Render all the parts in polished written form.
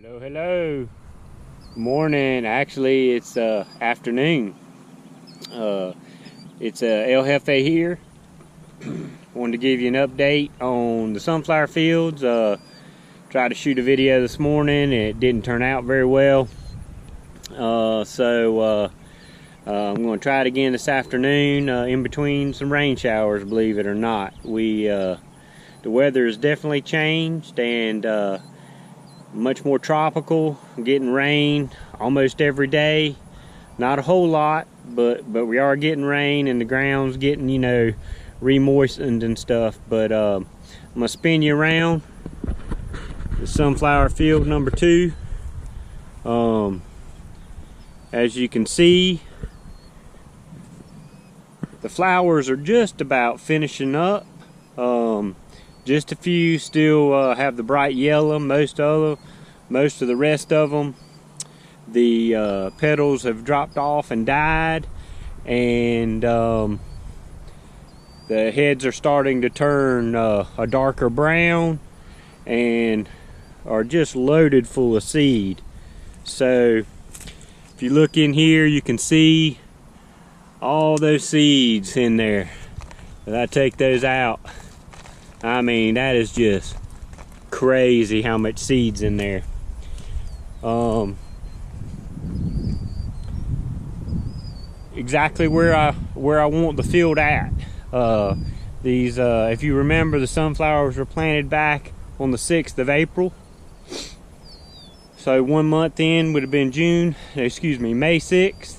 Hello. Morning. Actually, it's afternoon. It's El Jefe here. Wanted to give you an update on the sunflower fields. Tried to shoot a video this morning and it didn't turn out very well. I'm going to try it again this afternoon in between some rain showers, believe it or not. The weather has definitely changed and much more tropical. Getting rain almost every day. Not a whole lot, but we are getting rain and the ground's getting, you know, re-moistened and stuff. But I'm gonna spin you around the sunflower field number 2. As you can see, the flowers are just about finishing up. Just a few still have the bright yellow. Most of the rest of them, the petals have dropped off and died, and the heads are starting to turn a darker brown and are just loaded full of seed. So if you look in here, you can see all those seeds in there. If I take those out, I mean, that is just crazy how much seeds in there. Exactly where I want the field at. If you remember, the sunflowers were planted back on the 6th of April. So 1 month in would have been May 6th.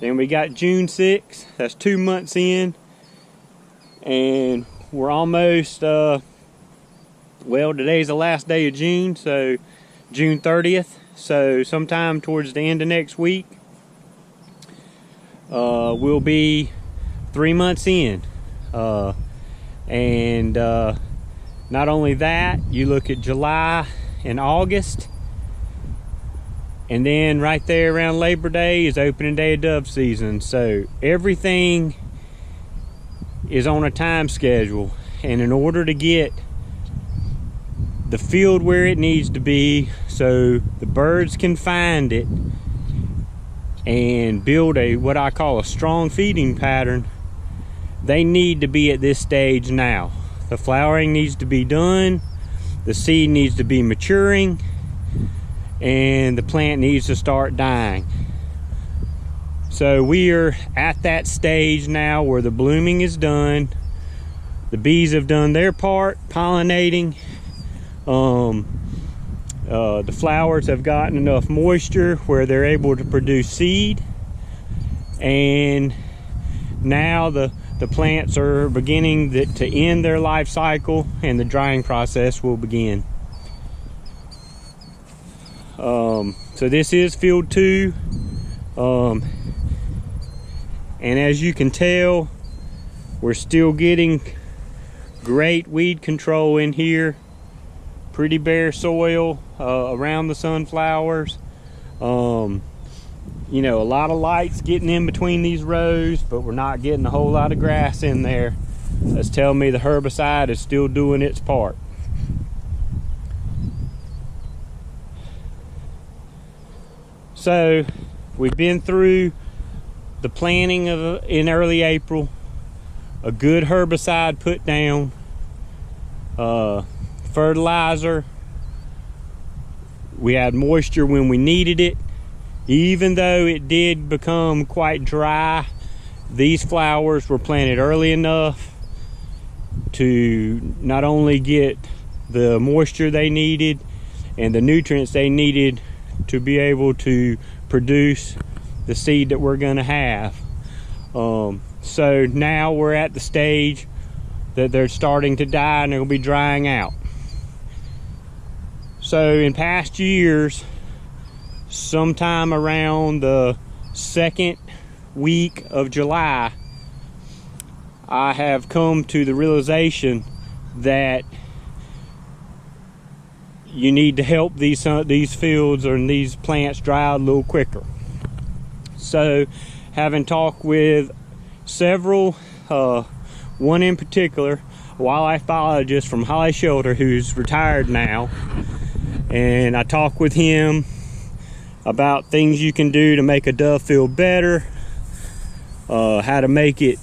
Then we got June 6th. That's 2 months in. And we're almost, well, today's the last day of June, so June 30th. So sometime towards the end of next week, we'll be 3 months in. Not only that, you look at July and August, and then right there around Labor Day is opening day of dove season. So everything is on a time schedule, and in order to get the field where it needs to be so the birds can find it and build what I call a strong feeding pattern, they need to be at this stage now. The flowering needs to be done, the seed needs to be maturing, and the plant needs to start dying. So we are at that stage now where the blooming is done. The bees have done their part, pollinating. The flowers have gotten enough moisture where they're able to produce seed. And now the plants are beginning to end their life cycle, and the drying process will begin. So this is field 2. And as you can tell, we're still getting great weed control in here. Pretty bare soil around the sunflowers. You know, a lot of lights getting in between these rows, but we're not getting a whole lot of grass in there. That's telling me the herbicide is still doing its part. So we've been through the planting in early April, a good herbicide put down, fertilizer. We had moisture when we needed it. Even though it did become quite dry, these flowers were planted early enough to not only get the moisture they needed and the nutrients they needed to be able to produce the seed that we're going to have. So now we're at the stage that they're starting to die and they'll be drying out. So in past years, sometime around the 2nd week of July, I have come to the realization that you need to help these fields or these plants dry out a little quicker. So, having talked with several, one in particular, a wildlife biologist from Holly Shelter who's retired now, and I talked with him about things you can do to make a dove field better, how to make it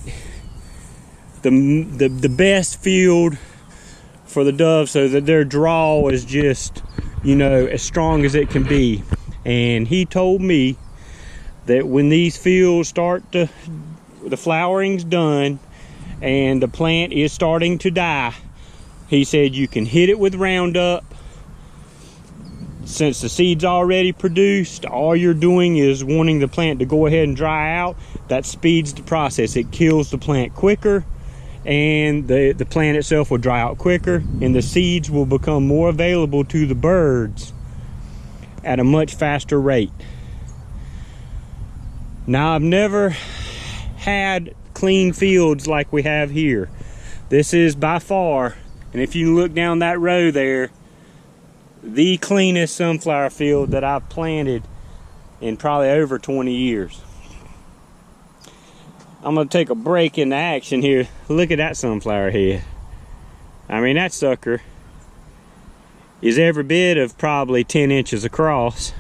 the best field for the doves so that their draw is just, you know, as strong as it can be. And he told me that when these fields start to, the flowering's done and the plant is starting to die, he said you can hit it with Roundup. Since the seed's already produced, all you're doing is wanting the plant to go ahead and dry out. That speeds the process. It kills the plant quicker, and the plant itself will dry out quicker, and the seeds will become more available to the birds at a much faster rate. Now, I've never had clean fields like we have here. This is by far, and if you look down that row there, the cleanest sunflower field that I've planted in probably over 20 years. I'm gonna take a break in the action here. Look at that sunflower head. I mean, that sucker is every bit of probably 10 inches across,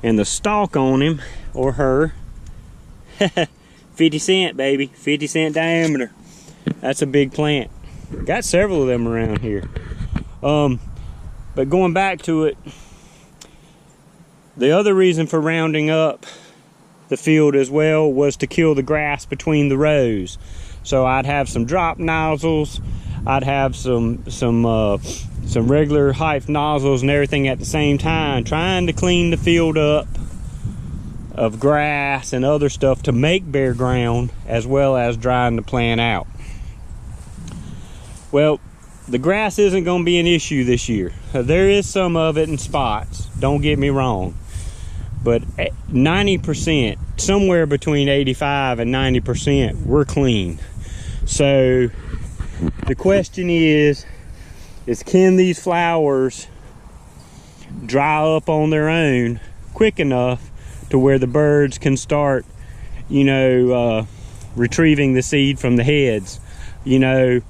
and the stalk on him or her 50 cent, baby, 50 cent diameter. That's a big plant. Got several of them around here. But going back to it, the other reason for rounding up the field as well was to kill the grass between the rows. So I'd have some drop nozzles, I'd have some regular height nozzles and everything at the same time, trying to clean the field up of grass and other stuff to make bare ground, as well as drying the plant out. Well, the grass isn't going to be an issue this year. There is some of it in spots, don't get me wrong, but 90%, somewhere between 85 and 90%, we're clean. So the question is can these flowers dry up on their own quick enough to where the birds can start, you know, retrieving the seed from the heads, you know,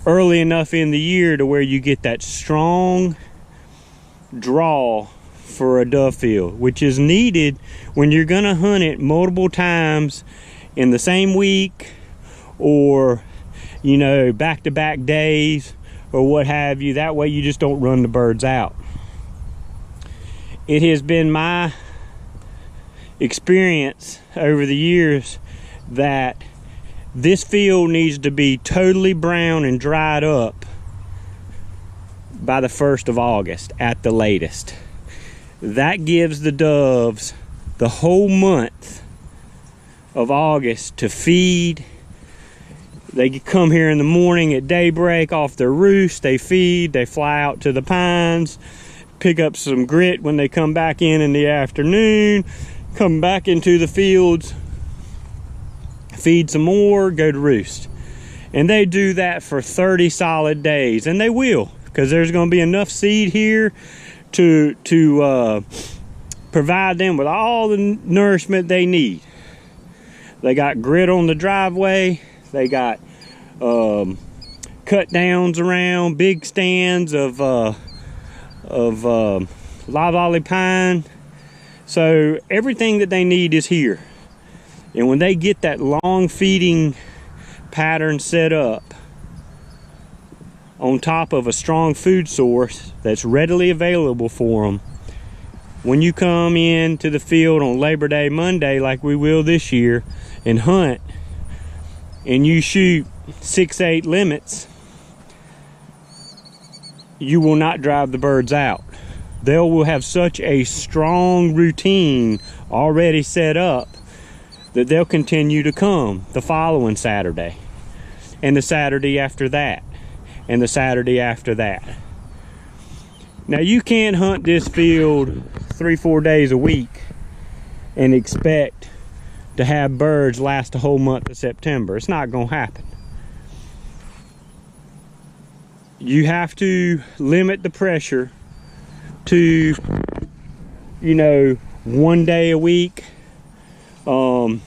early enough in the year to where you get that strong draw for a dove field, which is needed when you're gonna hunt it multiple times in the same week, or, you know, back-to-back days or what have you. That way you just don't run the birds out. It has been my experience over the years that this field needs to be totally brown and dried up by the 1st of August at the latest. That gives the doves the whole month of August to feed. They come here in the morning at daybreak off their roost, they feed, they fly out to the pines, pick up some grit when they come back in the afternoon, come back into the fields, feed some more, go to roost. And they do that for 30 solid days, and they will, because there's going to be enough seed here to provide them with all the nourishment they need. They got grit on the driveway, they got cut downs around, big stands of loblolly pine. So everything that they need is here. And when they get that long feeding pattern set up on top of a strong food source that's readily available for them, when you come into the field on Labor Day Monday, like we will this year, and hunt, and you shoot 6-8 limits, you will not drive the birds out. They will have such a strong routine already set up that they'll continue to come the following Saturday, and the Saturday after that, and the Saturday after that. Now, you can't hunt this field 3-4 days a week and expect to have birds last the whole month of September. It's not going to happen. You have to limit the pressure to, you know, 1 day a week. You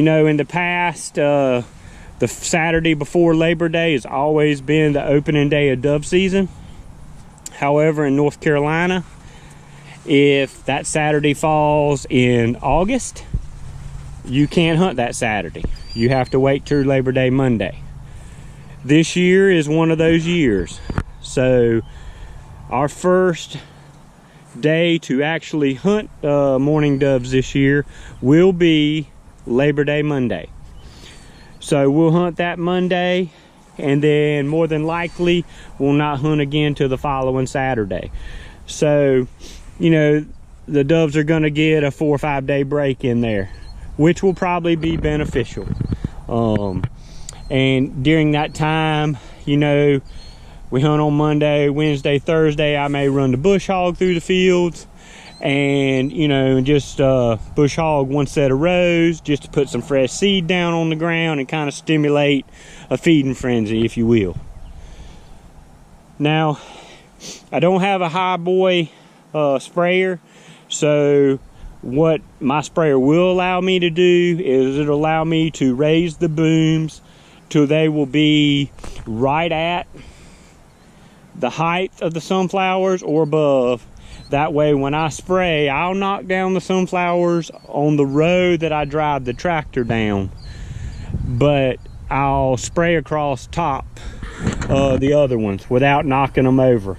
know, in the past, the Saturday before Labor Day has always been the opening day of dove season. However, in North Carolina, if that Saturday falls in August, you can't hunt that Saturday. You have to wait till Labor Day Monday. This year is one of those years. So our first day to actually hunt mourning doves this year will be Labor Day Monday. So we'll hunt that Monday, and then more than likely we'll not hunt again till the following Saturday. So, you know, the doves are going to get a 4 or 5 day break in there, which will probably be beneficial. And during that time, you know, we hunt on Monday, Wednesday, Thursday, I may run the bush hog through the fields, and, you know, just bush hog one set of rows just to put some fresh seed down on the ground and kind of stimulate a feeding frenzy, if you will. Now, I don't have a high boy sprayer, so what my sprayer will allow me to do is it'll allow me to raise the booms till they will be right at the height of the sunflowers or above. That way when I spray, I'll knock down the sunflowers on the row that I drive the tractor down, but I'll spray across top the other ones without knocking them over.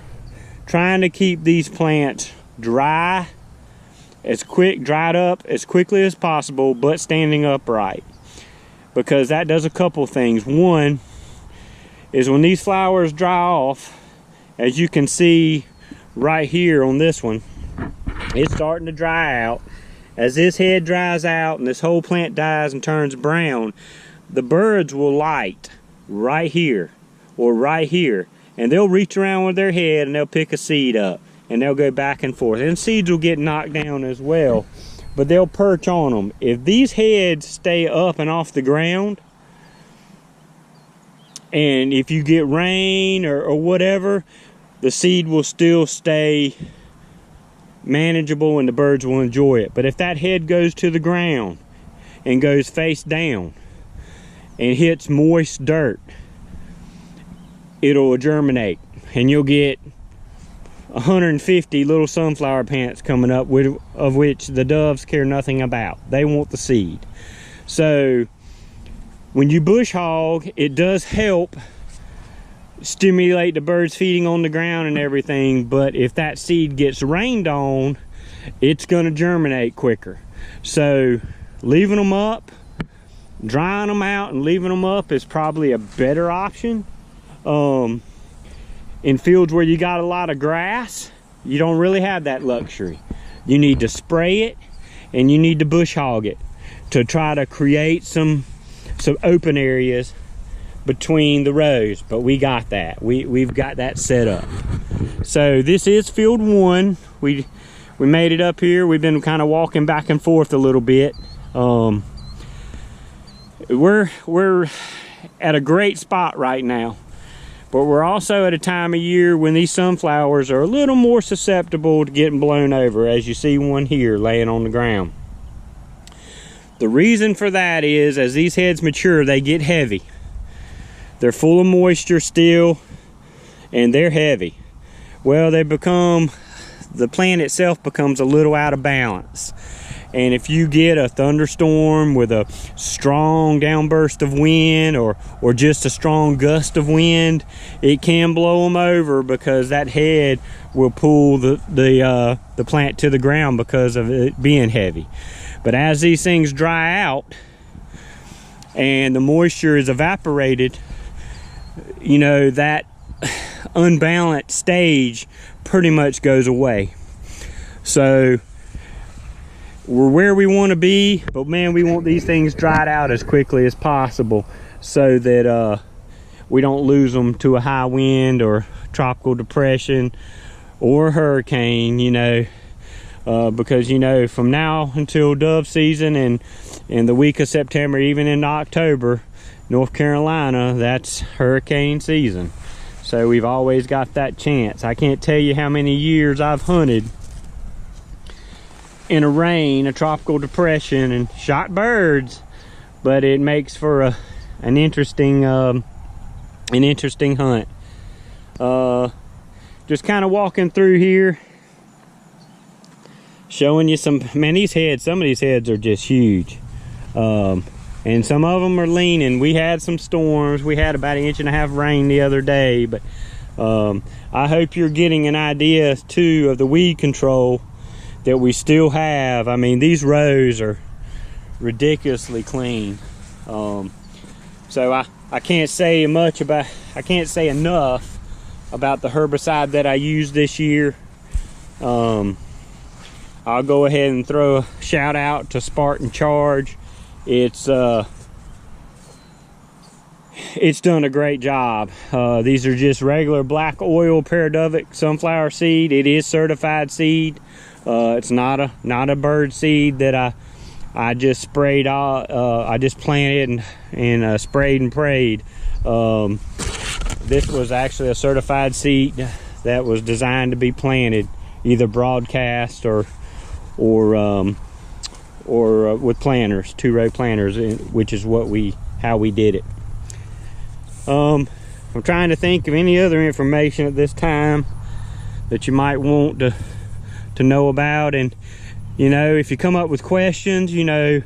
Trying to keep these plants dried up as quickly as possible, but standing upright, because that does a couple things. One is when these flowers dry off, as you can see right here on this one, it's starting to dry out. As this head dries out and this whole plant dies and turns brown, the birds will light right here or right here, and they'll reach around with their head and they'll pick a seed up, and they'll go back and forth, and seeds will get knocked down as well, but they'll perch on them. If these heads stay up and off the ground, and if you get rain or whatever, the seed will still stay manageable and the birds will enjoy it. But if that head goes to the ground and goes face down and hits moist dirt, it'll germinate, and you'll get 150 little sunflower plants coming up, of which the doves care nothing about. They want the seed. So when you bush hog, it does help stimulate the birds feeding on the ground and everything, but if that seed gets rained on, it's going to germinate quicker. So leaving them up, drying them out and leaving them up is probably a better option. In fields where you got a lot of grass, you don't really have that luxury. You need to spray it and you need to bush hog it to try to create some open areas between the rows, but we got that. We've got that set up. So this is field 1. We made it up here. We've been kind of walking back and forth a little bit. We're at a great spot right now, but we're also at a time of year when these sunflowers are a little more susceptible to getting blown over, as you see one here laying on the ground. The reason for that is, as these heads mature, they get heavy. They're full of moisture still, and they're heavy. Well, the plant itself becomes a little out of balance. And if you get a thunderstorm with a strong downburst of wind or just a strong gust of wind, it can blow them over, because that head will pull the plant to the ground because of it being heavy. But as these things dry out and the moisture is evaporated, you know, that unbalanced stage pretty much goes away. So we're where we want to be, but man, we want these things dried out as quickly as possible so that we don't lose them to a high wind or tropical depression or hurricane, you know, because, you know, from now until dove season and in the week of September, even in October, North Carolina, that's hurricane season. So we've always got that chance. I can't tell you how many years I've hunted in a rain, a tropical depression, and shot birds, but it makes for an interesting hunt. just kind of walking through here, showing you some, man, these heads, some of these heads are just huge. And some of them are leaning. We had some storms. We had about 1.5 inches rain the other day, but I hope you're getting an idea too of the weed control that we still have. I mean, these rows are ridiculously clean. So I can't say much about, I can't say enough about the herbicide that I used this year. I'll go ahead and throw a shout out to Spartan Charge. It's done a great job. These are just regular black oil Paradovic sunflower seed. It is certified seed. It's not a bird seed that I just sprayed. I just planted and sprayed and prayed. This was actually a certified seed that was designed to be planted, either broadcast or with planters, 2-row planters, which is how we did it. I'm trying to think of any other information at this time that you might want to know about. And you know, if you come up with questions, you know,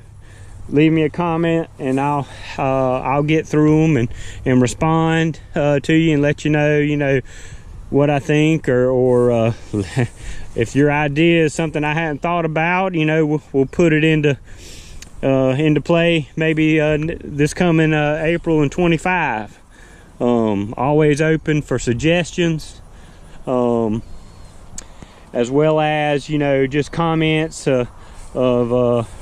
leave me a comment and I'll get through them and respond to you and let you know what I think, or if your idea is something I hadn't thought about, you know, we'll put it into play maybe this coming April in 25. Always open for suggestions, as well as, you know, just comments of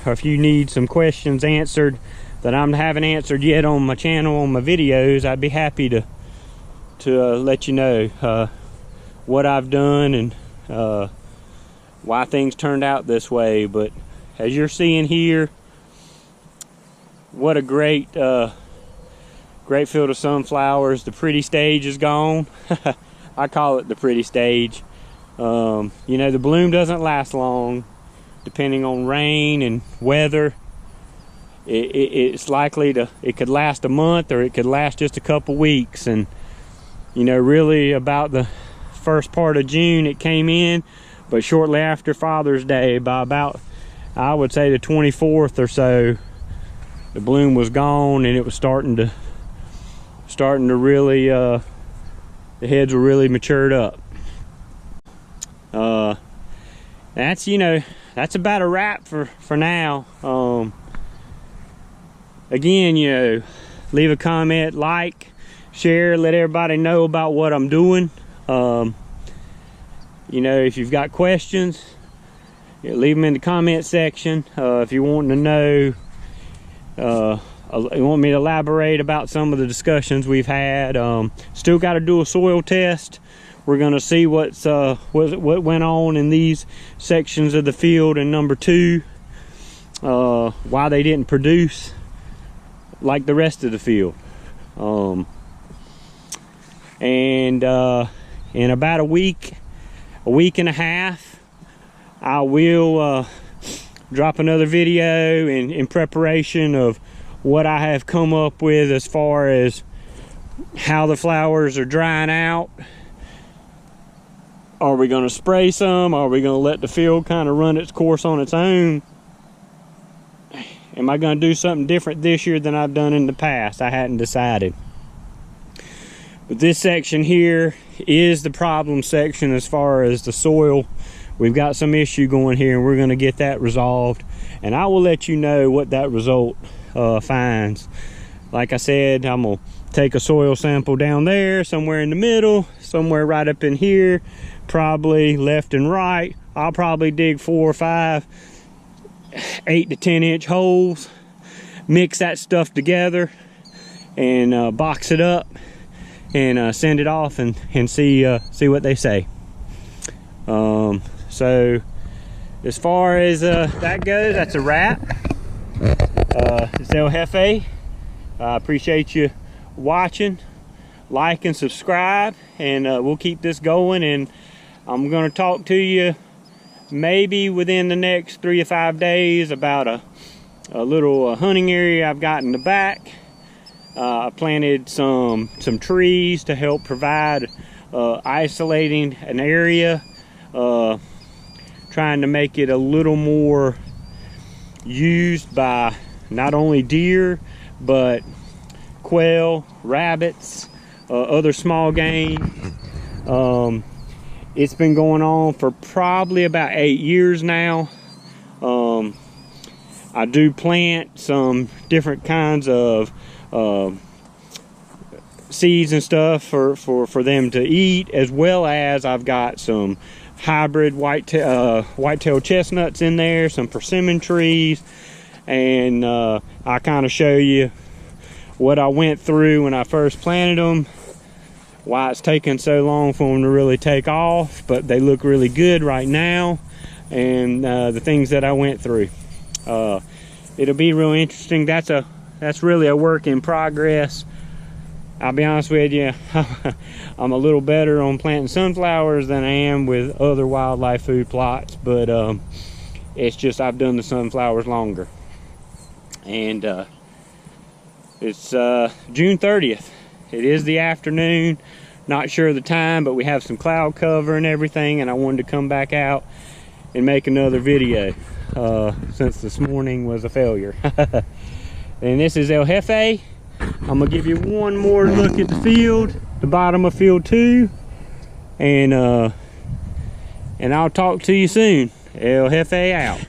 if you need some questions answered that I haven't answered yet on my channel, on my videos. I'd be happy to let you know what I've done and why things turned out this way. But as you're seeing here, what a great field of sunflowers. The pretty stage is gone. I call it the pretty stage. You know, the bloom doesn't last long, depending on rain and weather. It's likely it could last a month, or it could last just a couple weeks. And you know, really about the first part of June it came in, but shortly after Father's Day, by about, I would say, the 24th or so, the bloom was gone, and it was starting to really, the heads were really matured up. That's, you know, that's about a wrap for now. Again, you know, leave a comment, like, share, let everybody know about what I'm doing. You know, if you've got questions, leave them in the comment section. If you want to know, you want me to elaborate about some of the discussions we've had. Still got to do a soil test. We're going to see what went on in these sections of the field in number 2, why they didn't produce like the rest of the field. And in about a week and a half, I will drop another video in preparation of what I have come up with as far as how the flowers are drying out. Are we going to spray some? Are we going to let the field kind of run its course on its own? Am I going to do something different this year than I've done in the past? I hadn't decided. But this section here is the problem section as far as the soil. We've got some issue going here, and we're going to get that resolved. And I will let you know what that result finds. Like I said, I'm going to take a soil sample down there, somewhere in the middle, somewhere right up in here, probably left and right. I'll probably dig 4 or 5 8 to 10 inch holes, mix that stuff together, and box it up, and send it off and see what they say. So as far as that goes, that's a wrap. It's El Jefe. I appreciate you watching. Like and subscribe, and we'll keep this going. And I'm going to talk to you maybe within the next 3 or 5 days about a little hunting area I've got in the back. I planted some trees to help provide isolating an area, trying to make it a little more used by not only deer but quail, rabbits, other small game. It's been going on for probably about 8 years now. I do plant some different kinds of seeds and stuff for them to eat, as well as I've got some hybrid whitetail chestnuts in there, some persimmon trees, and I kind of show you what I went through when I first planted them, why it's taken so long for them to really take off, but they look really good right now, and the things that I went through. It'll be real interesting. That's really a work in progress. I'll be honest with you, I'm a little better on planting sunflowers than I am with other wildlife food plots, but it's just I've done the sunflowers longer. And it's June 30th. It is the afternoon. Not sure of the time, but we have some cloud cover and everything, and I wanted to come back out and make another video since this morning was a failure. And this is El Jefe. I'm gonna give you one more look at the field, the bottom of field 2, and I'll talk to you soon. El Jefe out.